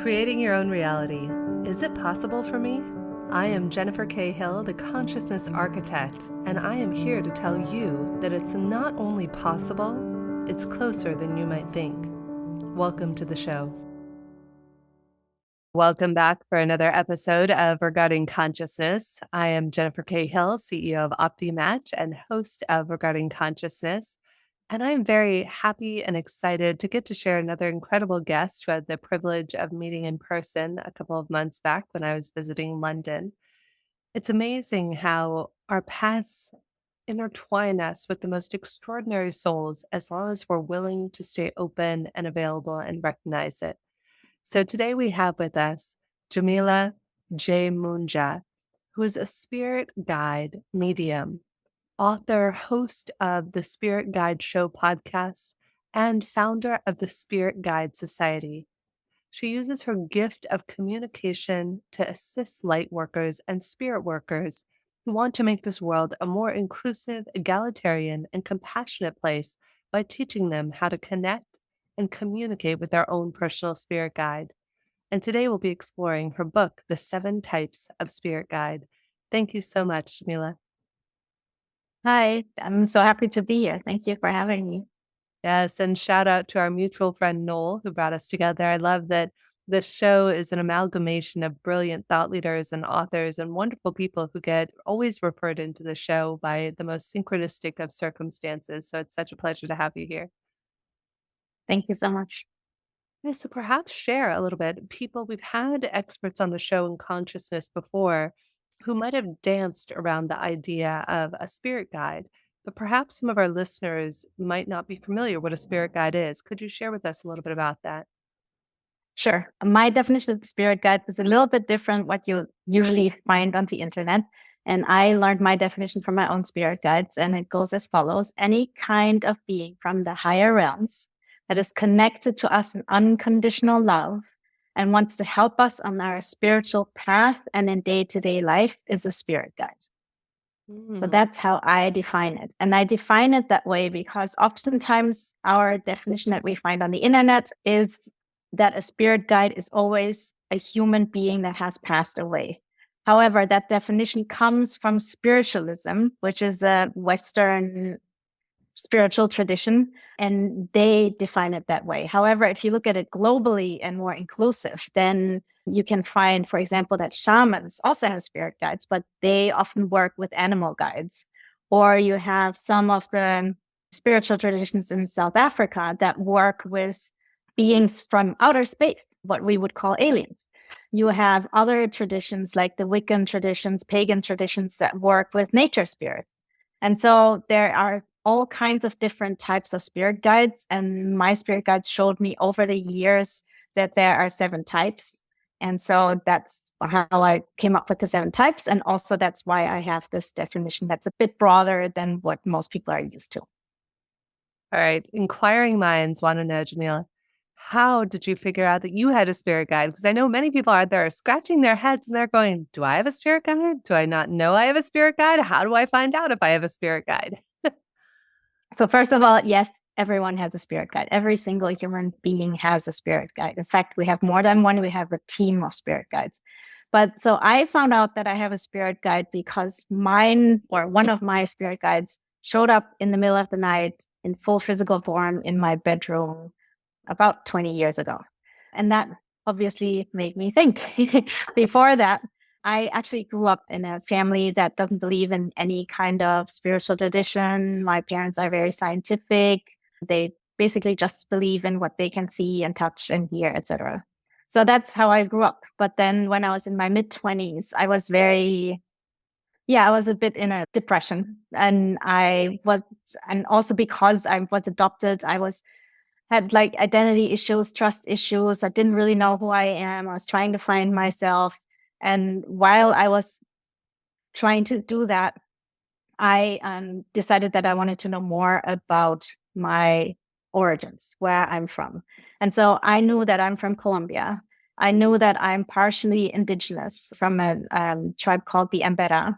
Creating your own reality. Is it possible for me? I am Jennifer K. Hill, the Consciousness Architect, and I am here to tell you that it's not only possible, it's closer than you might think. Welcome to the show. Welcome back for another episode of Regarding Consciousness. I am Jennifer K. Hill, CEO of OptiMatch and host of Regarding Consciousness. And I am very happy and excited to get to share another incredible guest who had the privilege of meeting in person a couple of months back when I was visiting London. It's amazing how our paths intertwine us with the most extraordinary souls as long as we're willing to stay open and available and recognize it. So today we have with us Yamile Yemoonyah, who is a spirit guide medium, author, host of the Spirit Guide Show podcast, and founder of the Spirit Guide Society. She uses her gift of communication to assist light workers and spirit workers who want to make this world a more inclusive, egalitarian, and compassionate place by teaching them how to connect and communicate with their own personal spirit guide. And today we'll be exploring her book, The 7 Types of Spirit Guide. Thank you so much, Yamile. Hi, I'm so happy to be here. Thank you for having me. Yes, and shout out to our mutual friend Noel who brought us together. I love that this show is an amalgamation of brilliant thought leaders and authors and wonderful people who get always referred into the show by the most synchronistic of circumstances. So it's such a pleasure to have you here. Thank you so much. Yeah, so perhaps share a little bit. We've had experts on the show in consciousness before who might have danced around the idea of a spirit guide, but perhaps some of our listeners might not be familiar what a spirit guide is. Could you share with us a little bit about that? Sure. My definition of spirit guide is a little bit different what you usually find on the internet. And I learned my definition from my own spirit guides, and it goes as follows. Any kind of being from the higher realms that is connected to us in unconditional love and wants to help us on our spiritual path and in day-to-day life is a spirit guide. So that's how I define it. And I define it that way because oftentimes our definition that we find on the internet is that a spirit guide is always a human being that has passed away. However, that definition comes from spiritualism, which is a Western spiritual tradition, and they define it that way. However, if you look at it globally and more inclusive, then you can find, for example, that shamans also have spirit guides, but they often work with animal guides. Or you have some of the spiritual traditions in South Africa that work with beings from outer space, what we would call aliens. You have other traditions like the Wiccan traditions, pagan traditions that work with nature spirits. And so there are all kinds of different types of spirit guides. And my spirit guides showed me over the years that there are 7 types. And so that's how I came up with the 7 types. And also that's why I have this definition that's a bit broader than what most people are used to. All right. Inquiring minds want to know, Yamile, how did you figure out that you had a spirit guide? Because I know many people out there are scratching their heads and they're going, do I have a spirit guide? Do I not know I have a spirit guide? How do I find out if I have a spirit guide? So first of all, yes, everyone has a spirit guide. Every single human being has a spirit guide. In fact, we have more than one. We have a team of spirit guides. But so I found out that I have a spirit guide because one of my spirit guides showed up in the middle of the night in full physical form in my bedroom about 20 years ago. And that obviously made me think. Before that, I actually grew up in a family that doesn't believe in any kind of spiritual tradition. My parents are very scientific. They basically just believe in what they can see and touch and hear, etc. So that's how I grew up. But then when I was in my mid-20s, I was a bit in a depression. And also because I was adopted, had like identity issues, trust issues. I didn't really know who I am. I was trying to find myself. And while I was trying to do that, I decided that I wanted to know more about my origins, where I'm from. And so I knew that I'm from Colombia. I knew that I'm partially indigenous from a tribe called the Embera.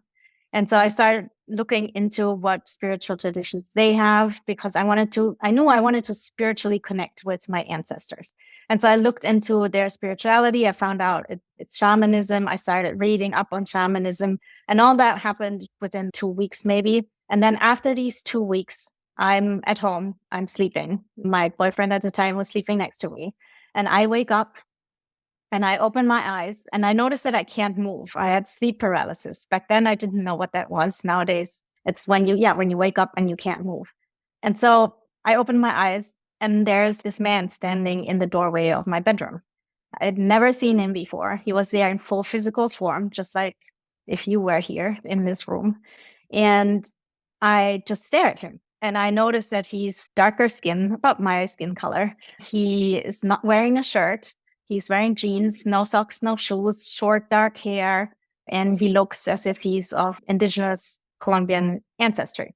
And so I started looking into what spiritual traditions they have because I knew I wanted to spiritually connect with my ancestors. And so I looked into their spirituality. I found out it's shamanism. I started reading up on shamanism, and all that happened within 2 weeks, maybe. And then after these 2 weeks, I'm at home, I'm sleeping. My boyfriend at the time was sleeping next to me. And I wake up and I open my eyes and I notice that I can't move. I had sleep paralysis. Back then, I didn't know what that was. Nowadays, it's when you wake up and you can't move. And so I open my eyes and there's this man standing in the doorway of my bedroom. I'd never seen him before. He was there in full physical form, just like if you were here in this room. And I just stare at him. And I noticed that he's darker skin, about my skin color. He is not wearing a shirt. He's wearing jeans, no socks, no shoes, short, dark hair. And he looks as if he's of indigenous Colombian ancestry.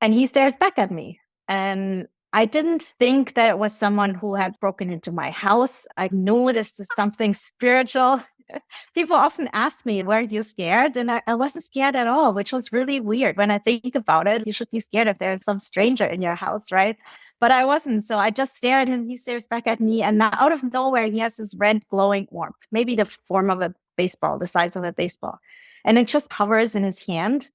And he stares back at me. And I didn't think that it was someone who had broken into my house. I knew this is something spiritual. People often ask me, were you scared? And I wasn't scared at all, which was really weird. When I think about it, you should be scared if there's some stranger in your house, right? But I wasn't. So I just stared at him. He stares back at me. And now out of nowhere, he has this red glowing orb, maybe the form of a baseball, the size of a baseball. And it just hovers in his hand.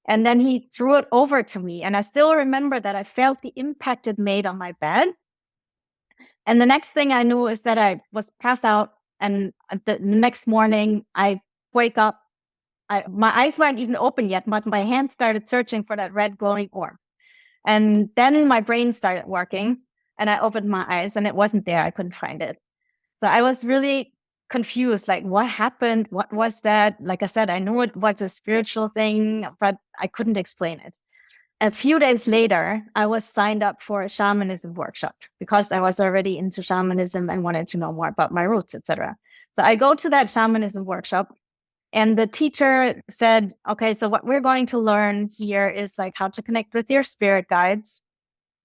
And then he threw it over to me. And I still remember that I felt the impact it made on my bed. And the next thing I knew is that I was passed out. And the next morning, I wake up. My eyes weren't even open yet, but my hand started searching for that red glowing orb. And then my brain started working and I opened my eyes and it wasn't there. I couldn't find it. So I was really confused. Like, what happened? What was that? Like I said, I knew it was a spiritual thing, but I couldn't explain it. A few days later, I was signed up for a shamanism workshop because I was already into shamanism and wanted to know more about my roots, etc. So I go to that shamanism workshop and the teacher said, okay, so what we're going to learn here is like how to connect with your spirit guides.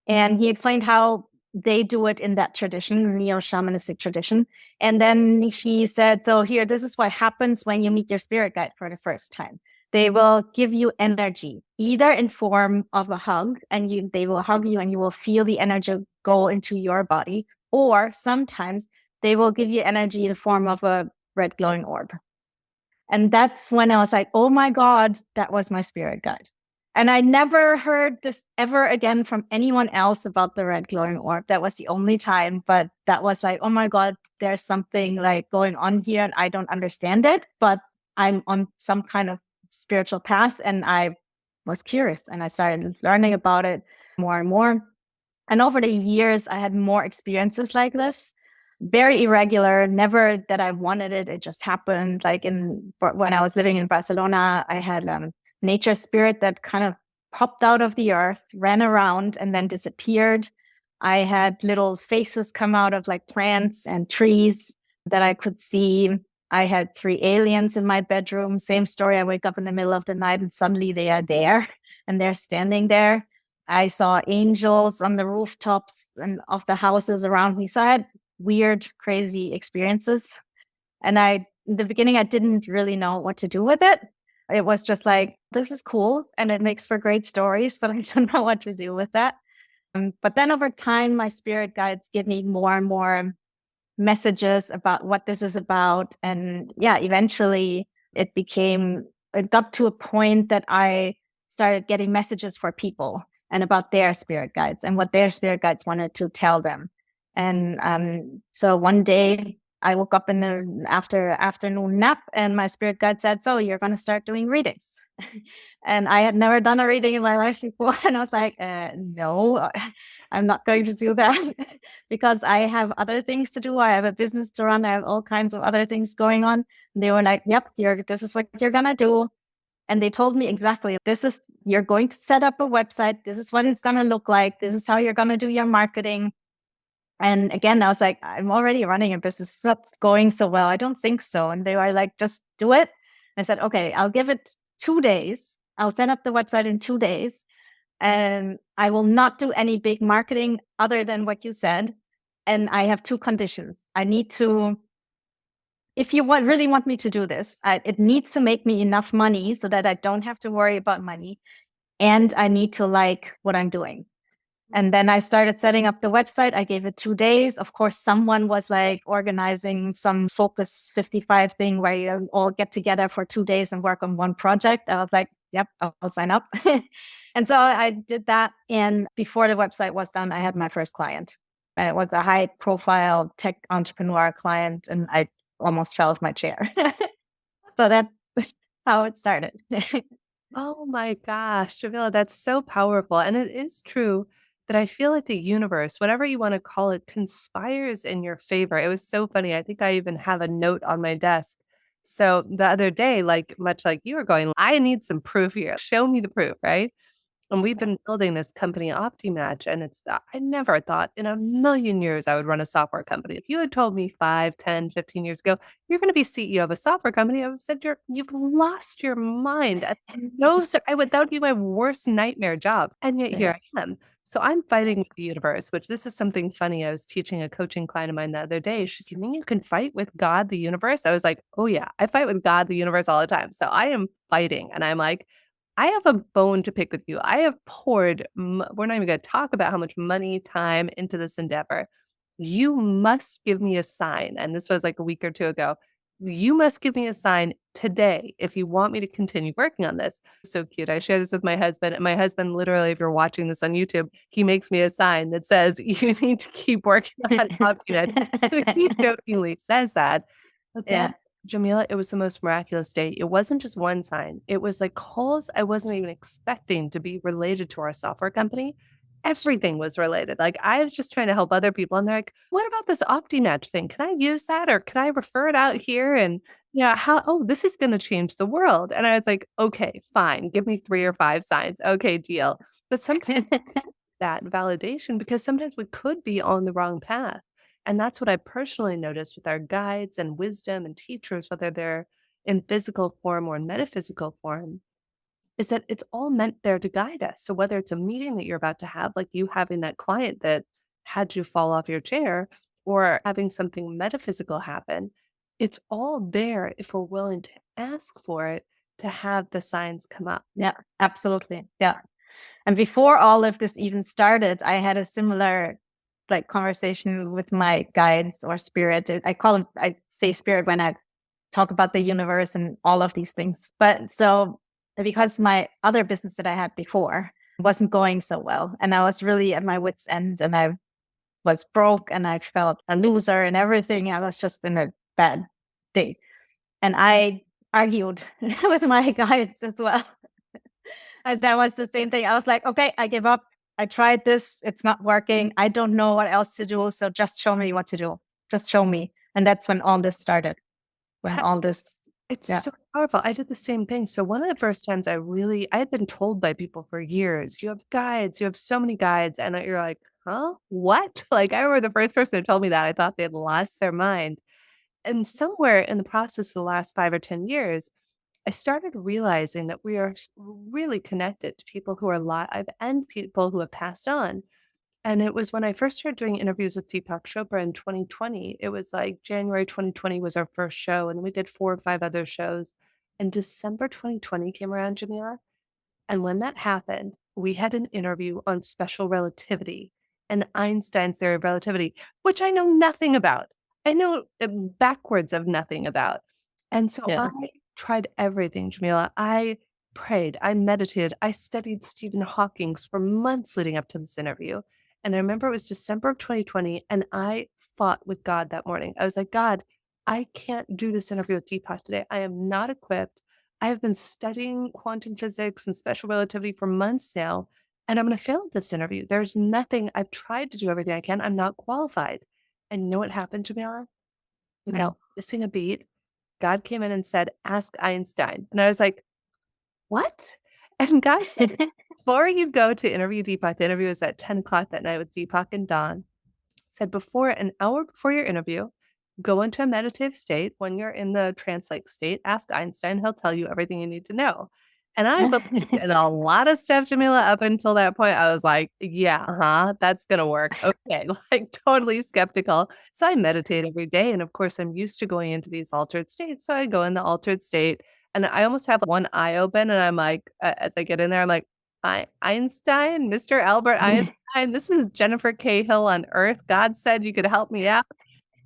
And he explained how they do it in that tradition, neo-shamanistic tradition. And then he said, so here, this is what happens when you meet your spirit guide for the first time. They will give you energy, either in form of a hug, and they will hug you and you will feel the energy go into your body. Or sometimes they will give you energy in the form of a red glowing orb. And that's when I was like, oh my God, that was my spirit guide. And I never heard this ever again from anyone else about the red glowing orb. That was the only time. But that was like, oh my God, there's something like going on here and I don't understand it, but I'm on some kind of spiritual path. And I was curious and I started learning about it more and more. And over the years, I had more experiences like this. Very irregular, never that I wanted it. It just happened. Like when I was living in Barcelona, I had nature spirit that kind of popped out of the earth, ran around, and then disappeared. I had little faces come out of like plants and trees that I could see. I had 3 aliens in my bedroom. Same story. I wake up in the middle of the night and suddenly they are there and they're standing there. I saw angels on the rooftops and of the houses around me. So I had weird, crazy experiences. And in the beginning, I didn't really know what to do with it. It was just like, this is cool. And it makes for great stories, but I don't know what to do with that. But then over time, my spirit guides give me more and more messages about what this is about. And yeah, eventually it got to a point that I started getting messages for people and about their spirit guides and what their spirit guides wanted to tell them. And so one day I woke up in the afternoon nap and my spirit guide said, so you're going to start doing readings. And I had never done a reading in my life before. And I was like, no, I'm not going to do that because I have other things to do. I have a business to run. I have all kinds of other things going on. And they were like, yep, this is what you're going to do. And they told me exactly, you're going to set up a website. This is what it's going to look like. This is how you're going to do your marketing. And again, I was like, I'm already running a business. That's going so well. I don't think so. And they were like, just do it. And I said, okay, I'll give it 2 days. I'll set up the website in 2 days. And I will not do any big marketing other than what you said. And I have 2 conditions. I need to if you really want me to do this, it needs to make me enough money so that I don't have to worry about money. And I need to like what I'm doing. And then I started setting up the website. I gave it 2 days. Of course, someone was like organizing some Focus 55 thing where you all get together for 2 days and work on one project. I was like, yep, I'll sign up. And so I did that. And before the website was done, I had my first client. And it was a high profile tech entrepreneur client. And I almost fell off my chair. So that's how it started. Oh my gosh, Jamila, that's so powerful. And it is true that I feel like the universe, whatever you want to call it, conspires in your favor. It was so funny. I think I even have a note on my desk. So the other day, like much like you were going, I need some proof here. Show me the proof, right? And we've been building this company, OptiMatch, and I never thought in a million years I would run a software company. If you had told me 5, 10, 15 years ago, you're going to be CEO of a software company, I would have said, you've lost your mind. No, sir, that would be my worst nightmare job. And yet Yeah. here I am. So I'm fighting with the universe, which this is something funny. I was teaching a coaching client of mine the other day. She's, you mean you can fight with God, the universe? I was like, oh yeah, I fight with God, the universe all the time. So I am fighting. And I'm like, I have a bone to pick with you. I have poured, we're not even going to talk about how much money, time into this endeavor. You must give me a sign. And this was like a week or two ago. You must give me a sign today if you want me to continue working on this. So cute. I shared this with my husband, and my husband, literally, if you're watching this on YouTube, he makes me a sign that says, you need to keep working on Optinet. He jokingly says that. But that Yeah. Jamila, it was the most miraculous day. It wasn't just one sign. It was like calls I wasn't even expecting to be related to our software company. Everything was related. Like I was just trying to help other people. And they're like, what about this OptiMatch thing? Can I use that? Or can I refer it out here? And yeah, how, oh, this is going to change the world. And I was like, okay, fine. Give me 3 or 5 signs. Okay, deal. But sometimes that validation because sometimes we could be on the wrong path. And that's what I personally noticed with our guides and wisdom and teachers, whether they're in physical form or in metaphysical form, is that it's all meant there to guide us. So whether it's a meeting that you're about to have, like you having that client that had you fall off your chair, or having something metaphysical happen, it's all there if we're willing to ask for it to have the signs come up. Yeah, absolutely. Yeah. And before all of this even started, I had a similar like conversation with my guides or spirit. I say spirit when I talk about the universe and all of these things. But so because my other business that I had before wasn't going so well, and I was really at my wit's end, and I was broke, and I felt a loser and everything. I was just in a bad day. And I argued with my guides as well. And that was the same thing. I was like, okay, I give up. I tried this. It's not working. I don't know what else to do. So just show me what to do. Just show me. And that's when all this started. When Yeah, all this, it's yeah. so powerful. I did the same thing. So one of the first times I had been told by people for years, you have guides, you have so many guides. And you're like, huh? What? Like I remember the first person who told me that, I thought they'd lost their mind. And somewhere in the process of the last 5 or 10 years, I started realizing that we are really connected to people who are alive and people who have passed on. And it was when I first started doing interviews with Deepak Chopra in 2020. It was like January 2020 was our first show, and we did 4 or 5 other shows. And December 2020 came around, Jamila. And when that happened, we had an interview on special relativity and Einstein's theory of relativity, which I know nothing about. I know backwards of nothing about. And so I Yeah. tried everything, Jamila. I prayed, I meditated, I studied Stephen Hawking's for months leading up to this interview. And I remember it was December of 2020, and I fought with God that morning. I was like, God, I can't do this interview with Deepak today. I am not equipped. I have been studying quantum physics and special relativity for months now, and I'm going to fail at this interview. There's nothing, I've tried to do everything I can. I'm not qualified. And you know what happened, Jamila? Without No. missing a beat, God came in and said, ask Einstein. And I was like, what? And God said, before you go to interview Deepak, the interview was at 10 o'clock that night with Deepak and Don, said before an hour before your interview, go into a meditative state. When you're in the trance-like state, ask Einstein. He'll tell you everything you need to know. And I believed in a lot of stuff, Jamila. Up until that point, I was like, yeah, that's going to work. Okay. Like totally skeptical. So I meditate every day. And of course, I'm used to going into these altered states. So I go in the altered state and I almost have one eye open. And I'm like, as I get in there, I'm like, Einstein, Mr. Albert Einstein, this is Jennifer Cahill on Earth. God said you could help me out.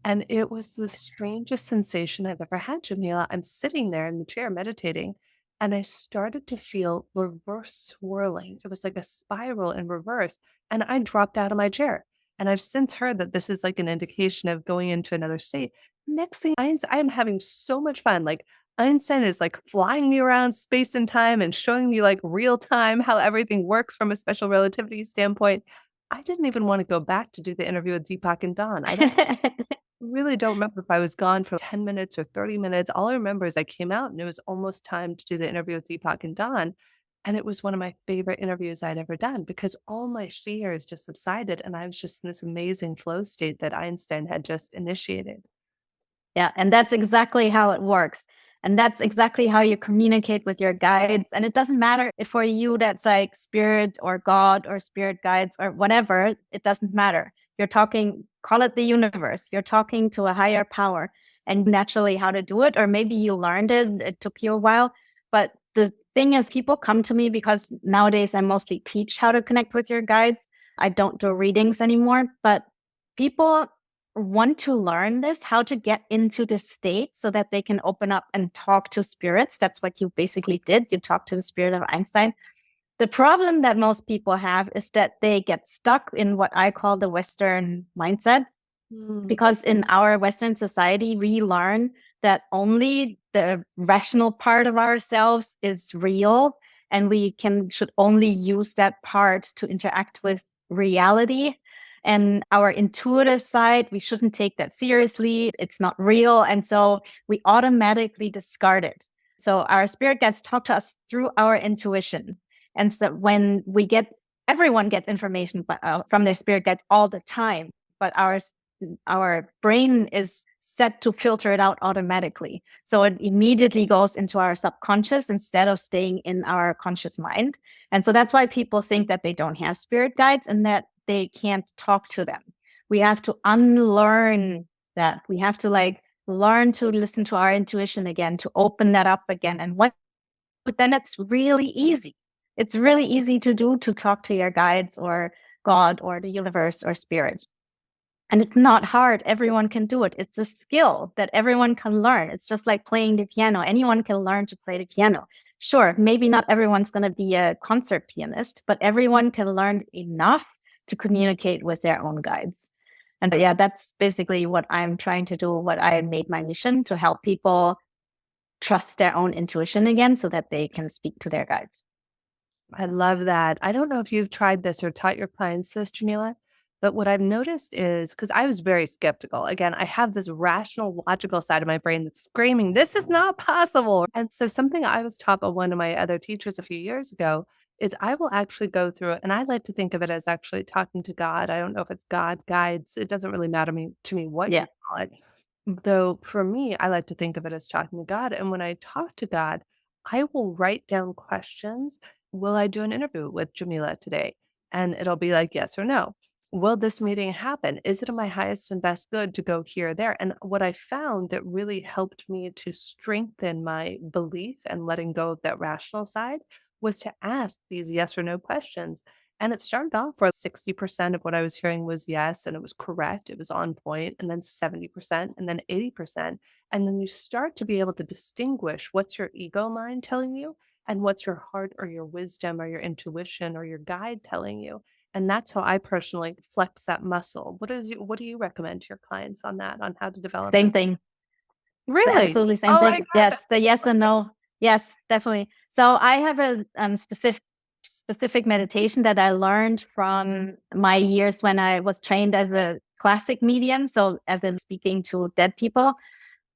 And it was the strangest sensation I've ever had, Jamila. I'm sitting there in the chair meditating, and I started to feel reverse swirling. It was like a spiral in reverse. And I dropped out of my chair. And I've since heard that this is like an indication of going into another state. Next thing I am having so much fun. Like Einstein is like flying me around space and time and showing me like real time how everything works from a special relativity standpoint. I didn't even want to go back to do the interview with Deepak and Don. I really don't remember if I was gone for 10 minutes or 30 minutes. All I remember is I came out and it was almost time to do the interview with Deepak and Don. And it was one of my favorite interviews I'd ever done because all my fears just subsided. And I was just in this amazing flow state that Einstein had just initiated. Yeah, and that's exactly how it works. And that's exactly how you communicate with your guides. And it doesn't matter if for you that's like spirit or God or spirit guides or whatever, it doesn't matter. You're talking, call it the universe. You're talking to a higher power and naturally how to do it. Or maybe you learned it, it took you a while. But the thing is, people come to me because nowadays I mostly teach how to connect with your guides. I don't do readings anymore, but people want to learn this, how to get into the state so that they can open up and talk to spirits. That's what you basically did. You talked to the spirit of Einstein. The problem that most people have is that they get stuck in what I call the Western mindset. Because in our Western society, we learn that only the rational part of ourselves is real, and we should only use that part to interact with reality. And our intuitive side, we shouldn't take that seriously. It's not real. And so we automatically discard it. So our spirit guides talk to us through our intuition. And so when everyone gets information from their spirit guides all the time, but our brain is set to filter it out automatically. So it immediately goes into our subconscious instead of staying in our conscious mind. And so that's why people think that they don't have spirit guides and that they can't talk to them. We have to unlearn that. We have to learn to listen to our intuition again, to open that up again. But then it's really easy. It's really easy to do, to talk to your guides or God or the universe or spirit. And it's not hard. Everyone can do it. It's a skill that everyone can learn. It's just like playing the piano. Anyone can learn to play the piano. Sure, maybe not everyone's going to be a concert pianist, but everyone can learn enough to communicate with their own guides. And yeah, that's basically what I'm trying to do, what I made my mission, to help people trust their own intuition again so that they can speak to their guides. I love that. I don't know if you've tried this or taught your clients this, Jamila, but what I've noticed is because I was very skeptical. Again, I have this rational, logical side of my brain that's screaming, this is not possible. And so, something I was taught by one of my other teachers a few years ago is I will actually go through it. And I like to think of it as actually talking to God. I don't know if it's God, guides. It doesn't really matter to me what you Yeah. call it. Though for me, I like to think of it as talking to God. And when I talk to God, I will write down questions. Will I do an interview with Jamila today? And it'll be like, yes or no. Will this meeting happen? Is it in my highest and best good to go here or there? And what I found that really helped me to strengthen my belief and letting go of that rational side was to ask these yes or no questions. And it started off where 60% of what I was hearing was yes, and it was correct. It was on point, and then 70%, and then 80%. And then you start to be able to distinguish what's your ego mind telling you and what's your heart or your wisdom or your intuition or your guide telling you. And that's how I personally flex that muscle. What do you recommend to your clients on that, on how to develop Same it? thing. The Really? absolutely same Oh my thing. God. Yes, the yes and no. Yes, definitely. So I have a specific meditation that I learned from my years when I was trained as a classic medium. So as in speaking to dead people,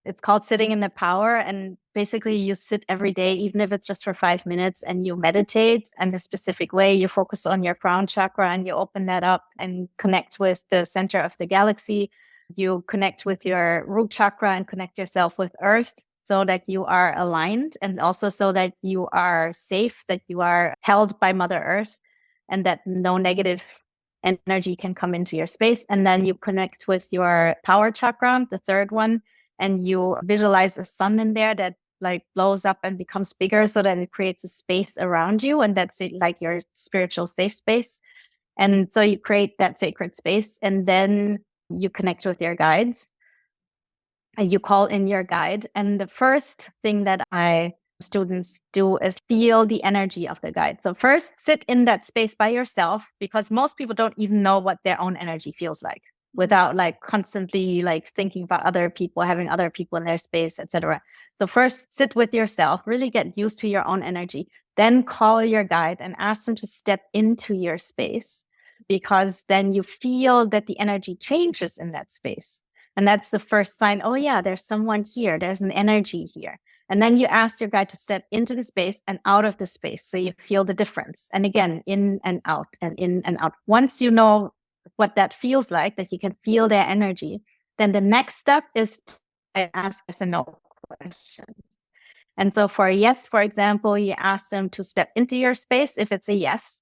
it's called sitting in the power. And basically you sit every day, even if it's just for 5 minutes, and you meditate in a specific way. You focus on your crown chakra and you open that up and connect with the center of the galaxy. You connect with your root chakra and connect yourself with earth. so that you are aligned, and also so that you are safe, that you are held by Mother Earth, and that no negative energy can come into your space. And then you connect with your power chakra, the third one, and you visualize a sun in there that like blows up and becomes bigger so that it creates a space around you. And that's it, like your spiritual safe space. And so you create that sacred space, and then you connect with your guides and you call in your guide. And the first thing that I students do is feel the energy of the guide. So first sit in that space by yourself, because most people don't even know what their own energy feels like without like constantly like thinking about other people, having other people in their space, etc. So first sit with yourself, really get used to your own energy, then call your guide and ask them to step into your space, because then you feel that the energy changes in that space. And that's the first sign. Oh, yeah, there's someone here. There's an energy here. And then you ask your guide to step into the space and out of the space. So you feel the difference. And again, in and out and in and out. Once you know what that feels like, that you can feel their energy, then the next step is to ask yes and no questions. And so for a yes, for example, you ask them to step into your space if it's a yes,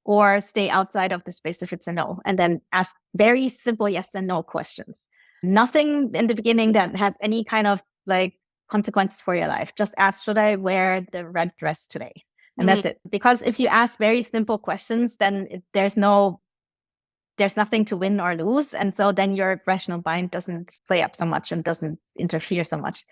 or stay outside of the space if it's a no, and then ask very simple yes and no questions. Nothing in the beginning that has any kind of like consequences for your life. Just ask, should I wear the red dress today? And that's it. Because if you ask very simple questions, then there's nothing to win or lose. And so then your rational mind doesn't play up so much and doesn't interfere so much.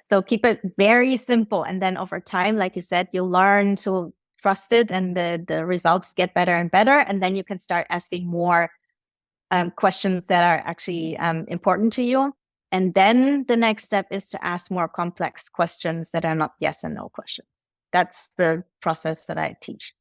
So keep it very simple. And then over time, like you said, you learn to trust it, and the results get better and better. And then you can start asking more questions that are actually important to you. And then the next step is to ask more complex questions that are not yes and no questions. That's the process that I teach.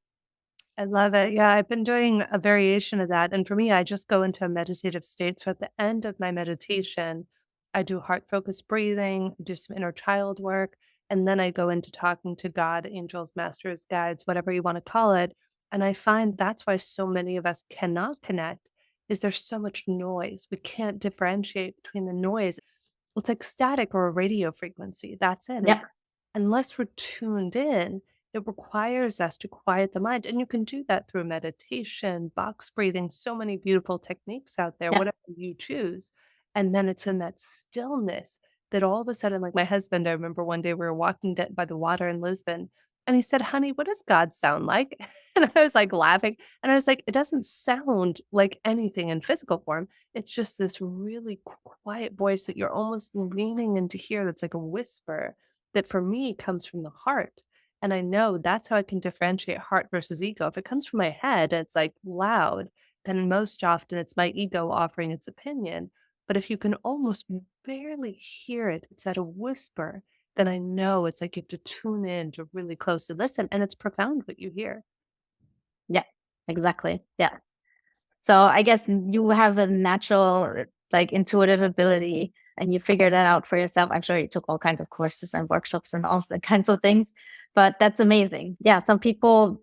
I love it. Yeah, I've been doing a variation of that. And for me, I just go into a meditative state. So at the end of my meditation, I do heart focused breathing, do some inner child work, and then I go into talking to God, angels, masters, guides, whatever you want to call it. And I find that's why so many of us cannot connect is there's so much noise. We can't differentiate between the noise. It's like static or a radio frequency. That's it. Yeah. Unless we're tuned in, it requires us to quiet the mind. And you can do that through meditation, box breathing, so many beautiful techniques out there, Yeah. whatever you choose. And then it's in that stillness that all of a sudden, like my husband, I remember one day we were walking by the water in Lisbon, and he said, "Honey, what does God sound like?" And I was like laughing. And I was like, it doesn't sound like anything in physical form. It's just this really quiet voice that you're almost leaning in to hear that's like a whisper that for me comes from the heart. And I know that's how I can differentiate heart versus ego. If it comes from my head, it's like loud, then most often it's my ego offering its opinion. But if you can almost barely hear it, it's at a whisper, then I know it's like you have to tune in to really closely listen. And it's profound what you hear. Yeah. Exactly. Yeah. So I guess you have a natural, like intuitive ability, and you figured that out for yourself. I'm sure you took all kinds of courses and workshops and all the kinds of things, but that's amazing. Yeah. Some people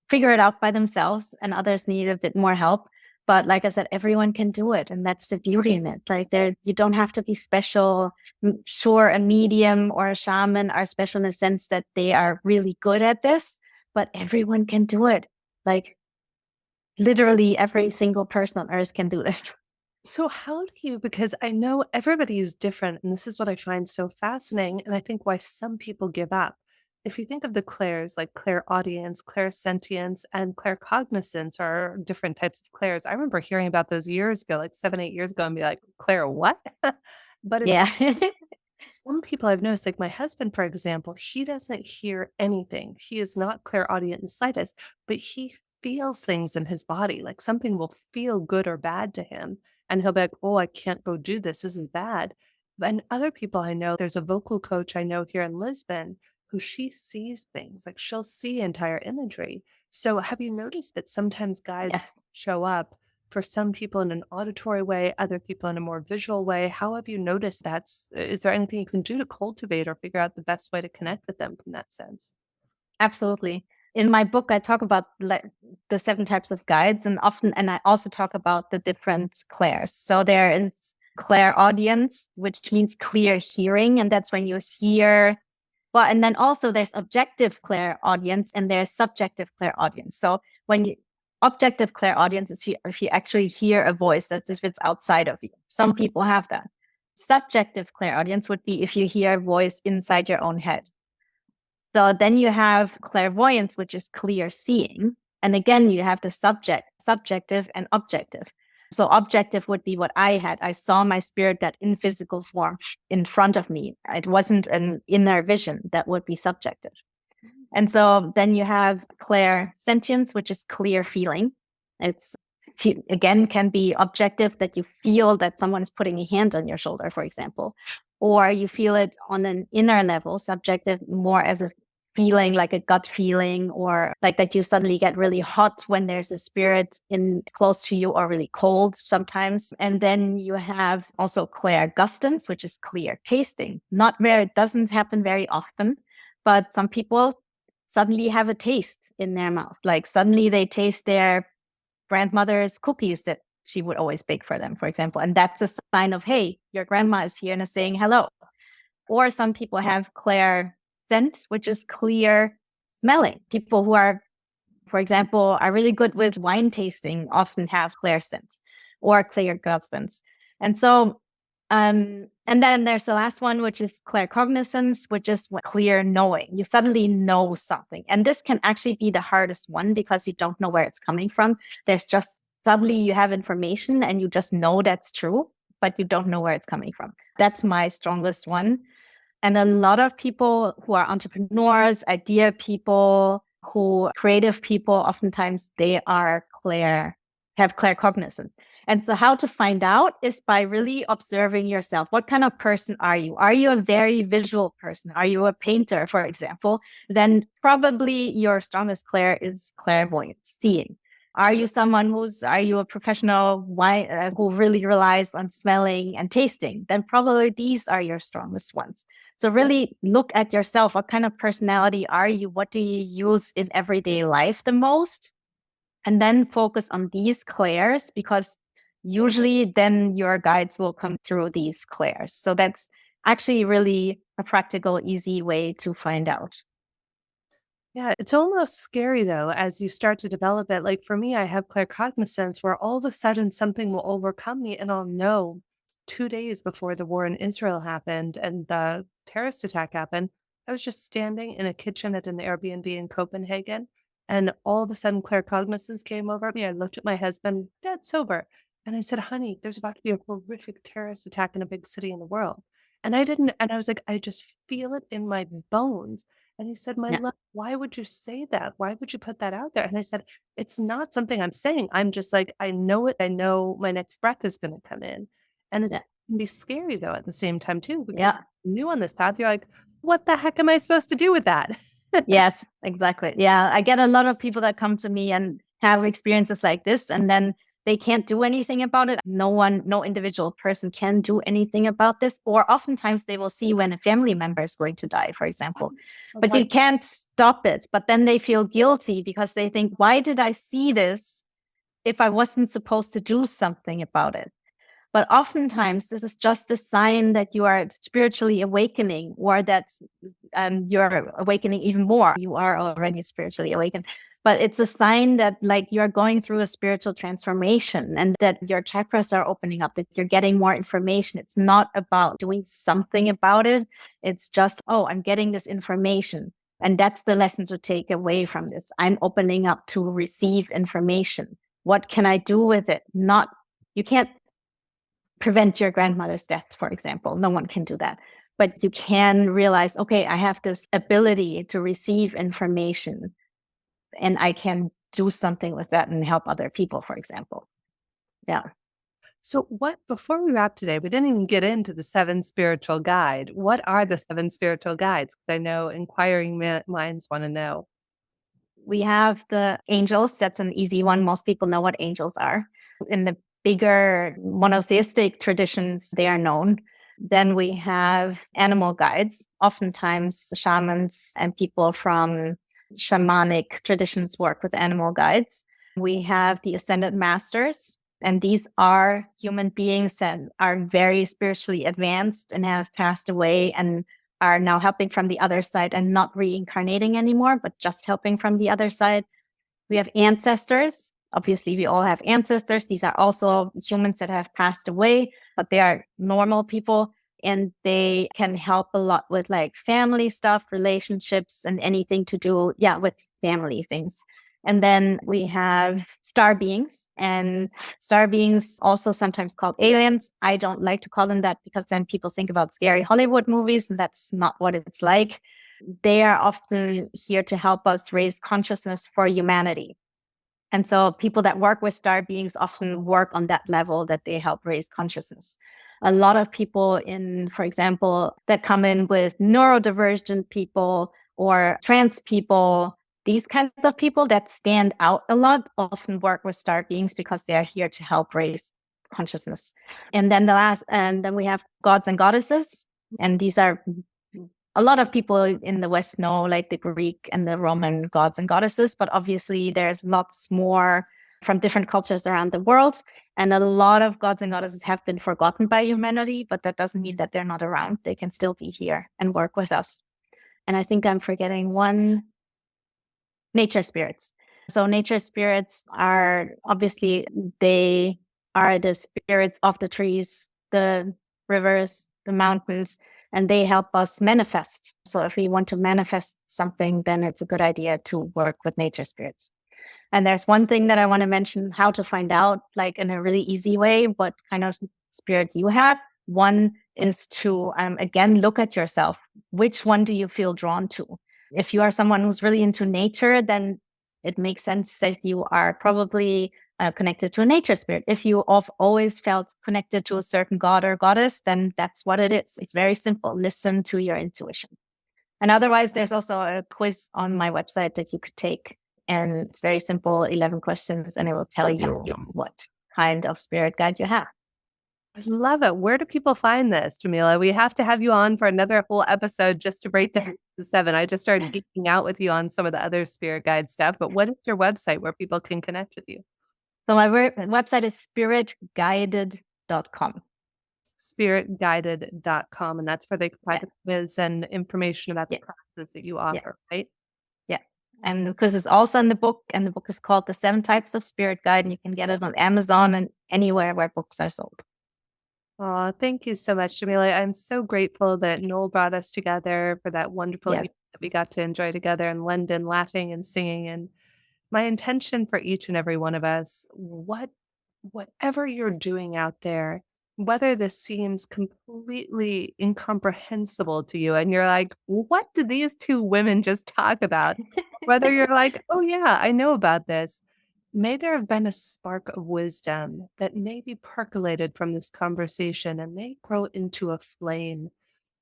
figure it out by themselves and others need a bit more help. But like I said, everyone can do it. And that's the beauty in it. Like you don't have to be special. Sure, a medium or a shaman are special in the sense that they are really good at this, but everyone can do it. Like literally every single person on earth can do this. So, how do you, because I know everybody is different, and this is what I find so fascinating, and I think why some people give up. If you think of the clairs, like clairaudience, clairsentience, and claircognizance are different types of clairs. I remember hearing about those years ago, like 7, 8 years ago, and be like, Claire, what? But it's Yeah. some people I've noticed, like my husband, for example, he doesn't hear anything. He is not clairaudient in the slightest, but he feels things in his body. Like something will feel good or bad to him. And he'll be like, oh, I can't go do this. This is bad. And other people I know, there's a vocal coach I know here in Lisbon who she sees things, like she'll see entire imagery. So have you noticed that sometimes guides Yes. show up for some people in an auditory way, other people in a more visual way? How have you noticed that? Is there anything you can do to cultivate or figure out the best way to connect with them from that sense? Absolutely. In my book, I talk about like the 7 types of guides, and I also talk about the different clairs. So there is clairaudience, which means clear hearing. And that's when you hear. Well, and then also there's objective clairaudience and there's subjective clairaudience. So when you objective clairaudience is if you actually hear a voice that's if it's outside of you. Some people have that. Subjective clairaudience would be if you hear a voice inside your own head. So then you have clairvoyance, which is clear seeing. And again, you have the subjective and objective. So objective would be what I had. I saw my spirit guide in physical form in front of me. It wasn't an inner vision. That would be subjective. And so then you have clairsentience, which is clear feeling. It's again can be objective, that you feel that someone is putting a hand on your shoulder, for example, or you feel it on an inner level. Subjective, more as a feeling, like a gut feeling, or like that you suddenly get really hot when there's a spirit in close to you, or really cold sometimes. And then you have also clairgustance, which is clear tasting. Not very, it doesn't happen very often, but some people suddenly have a taste in their mouth. Like suddenly they taste their grandmother's cookies that she would always bake for them, for example. And that's a sign of, hey, your grandma is here and is saying hello. Or some people have clair scent, which is clear smelling. People who are, for example, are really good with wine tasting often have clair scent or clear gustance. And so, and then there's the last one, which is claircognizance, which is clear knowing. You suddenly know something. And this can actually be the hardest one because you don't know where it's coming from. There's just suddenly you have information and you just know that's true, but you don't know where it's coming from. That's my strongest one. And a lot of people who are entrepreneurs, idea people, creative people, oftentimes they are have claircognizance. And so how to find out is by really observing yourself. What kind of person are you? Are you a very visual person? Are you a painter, for example? Then probably your strongest clair is clairvoyance, seeing. Are you a professional who really relies on smelling and tasting? Then probably these are your strongest ones. So really look at yourself. What kind of personality are you? What do you use in everyday life the most? And then focus on these clairs, because usually then your guides will come through these clairs. So that's actually really a practical, easy way to find out. Yeah, it's almost scary though, as you start to develop it. Like for me, I have claircognizance where all of a sudden something will overcome me and I'll know 2 days before the war in Israel happened and the terrorist attack happened. I was just standing in a kitchen at an Airbnb in Copenhagen, and all of a sudden claircognizance came over me. I looked at my husband, dead sober, and I said, "Honey, there's about to be a horrific terrorist attack in a big city in the world." And I was like, I just feel it in my bones. And he said, "My Yeah, love, why would you say that? Why would you put that out there?" And I said, "It's not something I'm saying. I'm just like, I know it. I know my next breath is going to come in." And yeah, it can be scary though at the same time too, because yeah. new on this path, you're like, what the heck am I supposed to do with that? Yes, exactly. Yeah, I get a lot of people that come to me and have experiences like this, and then they can't do anything about it. No individual person can do anything about this. Or oftentimes they will see when a family member is going to die, for example, but you can't stop it. But then they feel guilty because they think, why did I see this if I wasn't supposed to do something about it? But oftentimes, this is just a sign that you are spiritually awakening, or that you're awakening even more. You are already spiritually awakened. But it's a sign that like you're going through a spiritual transformation and that your chakras are opening up, that you're getting more information. It's not about doing something about it. It's just, oh, I'm getting this information. And that's the lesson to take away from this. I'm opening up to receive information. What can I do with it? You can't prevent your grandmother's death, for example. No one can do that. But you can realize, okay, I have this ability to receive information and I can do something with that and help other people, for example. Yeah. So, before we wrap today, we didn't even get into the seven spiritual guide. What are the seven spiritual guides? Because I know inquiring minds want to know. We have the angels. That's an easy one. Most people know what angels are. In the bigger monotheistic traditions, they are known. Then we have animal guides. Oftentimes, shamans and people from shamanic traditions work with animal guides. We have the ascended masters. And these are human beings that are very spiritually advanced and have passed away and are now helping from the other side and not reincarnating anymore, but just helping from the other side. We have ancestors. Obviously, we all have ancestors. These are also humans that have passed away, but they are normal people and they can help a lot with like family stuff, relationships, and anything to do, with family things. And then we have star beings, and star beings also sometimes called aliens. I don't like to call them that because then people think about scary Hollywood movies, and that's not what it's like. They are often here to help us raise consciousness for humanity. And so people that work with star beings often work on that level that they help raise consciousness. A lot of people for example, that come in with neurodivergent people or trans people, these kinds of people that stand out a lot often work with star beings because they are here to help raise consciousness. And then we have gods and goddesses. And these are a lot of people in the West know like the Greek and the Roman gods and goddesses, but obviously there's lots more from different cultures around the world. And a lot of gods and goddesses have been forgotten by humanity, but that doesn't mean that they're not around. They can still be here and work with us. And I think I'm forgetting one: nature spirits. So nature spirits are obviously, they are the spirits of the trees, the rivers, the mountains, and they help us manifest. So if we want to manifest something, then it's a good idea to work with nature spirits. And there's one thing that I want to mention: how to find out, like in a really easy way, what kind of spirit you have. One is to, again, look at yourself. Which one do you feel drawn to? If you are someone who's really into nature, then it makes sense that you are probably connected to a nature spirit. If you have always felt connected to a certain god or goddess, then that's what it is. It's very simple. Listen to your intuition. And otherwise, there's also a quiz on my website that you could take. And it's very simple, 11 questions, and it will tell you what kind of spirit guide you have. I love it. Where do people find this, Yamile? We have to have you on for another whole episode just to break down the 7. I just started geeking out with you on some of the other spirit guide stuff, but what is your website where people can connect with you? So my website is spiritguided.com. Spiritguided.com. And that's where they can find Yeah. the quiz and information about the Yes. classes that you offer, Yes. right? Yeah. And the quiz is also in the book, and the book is called The 7 Types of Spirit Guide, and you can get it on Amazon and anywhere where books are sold. Oh, thank you so much, Jamila. I'm so grateful that Noel brought us together for that wonderful Yes. evening that we got to enjoy together in London, laughing and singing. And my intention for each and every one of us, whatever you're doing out there, whether this seems completely incomprehensible to you and you're like, what did these two women just talk about? Whether you're like, oh yeah, I know about this. May there have been a spark of wisdom that may be percolated from this conversation and may grow into a flame.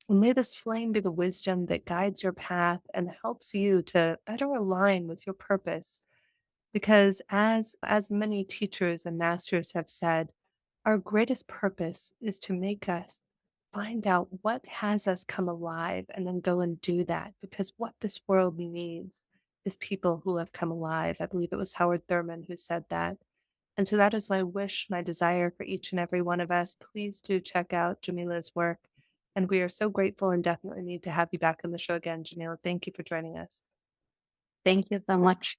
And may this flame be the wisdom that guides your path and helps you to better align with your purpose. Because as many teachers and masters have said, our greatest purpose is to make us find out what has us come alive and then go and do that. Because what this world needs is people who have come alive. I believe it was Howard Thurman who said that. And so that is my wish, my desire for each and every one of us. Please do check out Jamila's work. And we are so grateful and definitely need to have you back on the show again, Jamila. Thank you for joining us. Thank you so much.